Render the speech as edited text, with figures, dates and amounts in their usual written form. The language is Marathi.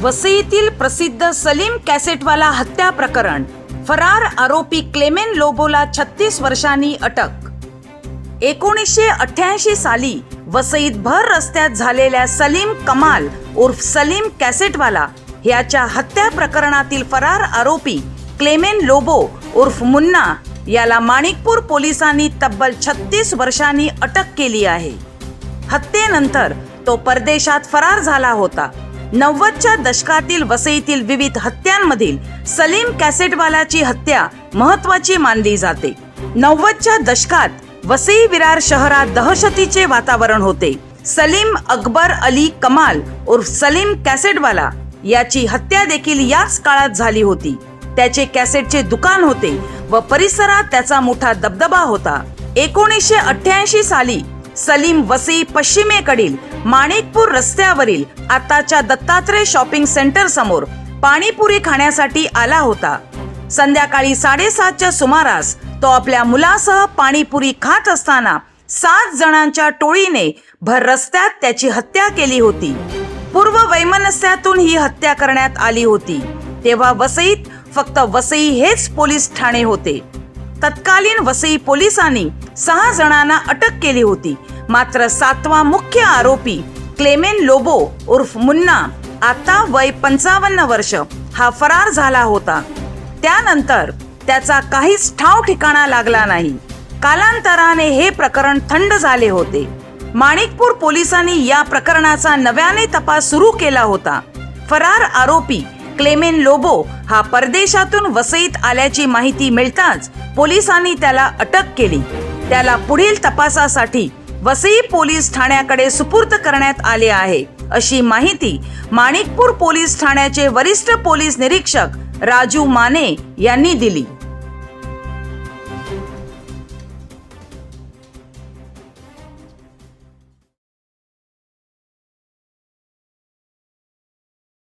वसईतील प्रसिद्ध सलीम कॅसेटवाला हत्या प्रकरण, फरार आरोपी क्लेमेन लोबोला 36 वर्षांनी अटक। 1988 साली वसईत भर रस्त्यात झालेल्या सलीम कमाल उर्फ सलीम कॅसेटवाला याच्या हत्या प्रकरणातील फरार आरोपी क्लेमेन लोबो उर्फ मुन्ना याला माणिकपूर पोलिसांनी तब्बल 36 वर्षांनी अटक केली आहे। हत्येनंतर तो परदेशात फरार झाला होता। 90च्या दशकातील वसईतील विविध हत्यांमधील सलीम कॅसेटवालाची हत्या महत्त्वाची मानली जाते। 90च्या दशकात वसई विरार शहरात दहशतीचे वातावरण होते। सलीम अकबर अली कमाल उर्फ सलीम कॅसेटवाला याची हत्या देखील याच काळात झाली होती। त्याचे कॅसेटचे दुकान होते व परिसरात त्याचा मोठा दबदबा होता। 1988 साली सलीम वसई पश्चिमेकडील माणिकपूर रस्त्यावरील आताच्या दत्तात्रय शॉपिंग सेंटर समोर पाणीपुरी खाण्यासाठी आला होता। संध्याकाळी 7:30च्या सुमारास तो आपल्या मुलासह पाणीपुरी खात असताना 7 जणांच्या टोळीने भर रस्त्यात त्याची हत्या केली होती। पूर्व वैमनस्यातून ही हत्या करण्यात आली होती। तेव्हा वसईत फक्त वसई हेच पोलीस ठाणे होते। तत्कालीन वसई पोलिसांनी 6 जणांना अटक केली होती। मात्र 7वा मुख्य आरोपी क्लेमेन लोबो उर्फ मुन्ना, आता वय 55 वर्ष, हा फरार झाला होता। त्यानंतर त्याचा काहीच ठाव ठिकाणा लागला नाही। कालांतराने हे प्रकरण थंड झाले होते। माणिकपूर पोलिसांनी या प्रकरणाचा नव्याने तपास सुरू केला होता। फरार आरोपी क्लेमेन लोबो हा परदेशातून वसईत आल्याची माहिती मिळताच पोलिसांनी त्याला अटक केली। त्याला पुढील तपासासाठी वसई पोलीस ठाण्याकडे सुपूर्द करण्यात आले आहे, अशी माहिती माणिकपूर पोलीस ठाण्याचे वरिष्ठ पोलीस निरीक्षक राजू माने यांनी दिली।